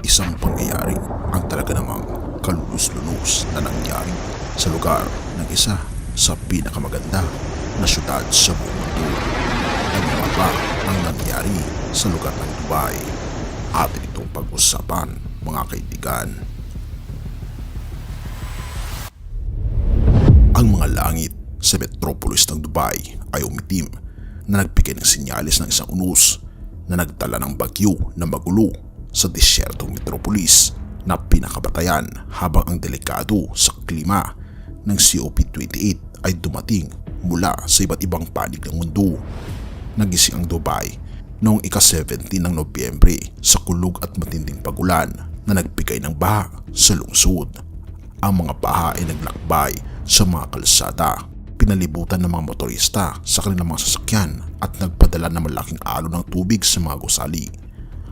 Isang pangyayari ang talaga namang kalulus-lunos na nangyari sa lugar ng isa sa pinakamaganda na syudad sa buong mundo. Ano nga ba ang nangyari sa lugar ng Dubai? Atin itong pag-usapan, mga kaibigan. Ang mga langit sa metropolis ng Dubai ay umitim na nagbigay ng sinyalis ng isang unos na nagdala ng bagyo na magulo sa desyertong metropolis na pinakabatayan, habang ang delikado sa klima ng COP28 ay dumating mula sa iba't ibang panig ng mundo. Nagising ang Dubai noong ika-17 ng Nobyembre sa kulog at matinding pagulan na nagbigay ng baha sa lungsod. Ang mga baha ay naglakbay sa mga kalsada, pinalibutan ng mga motorista sa kanilang mga sasakyan at nagpadala ng malaking alon ng tubig sa mga gusali.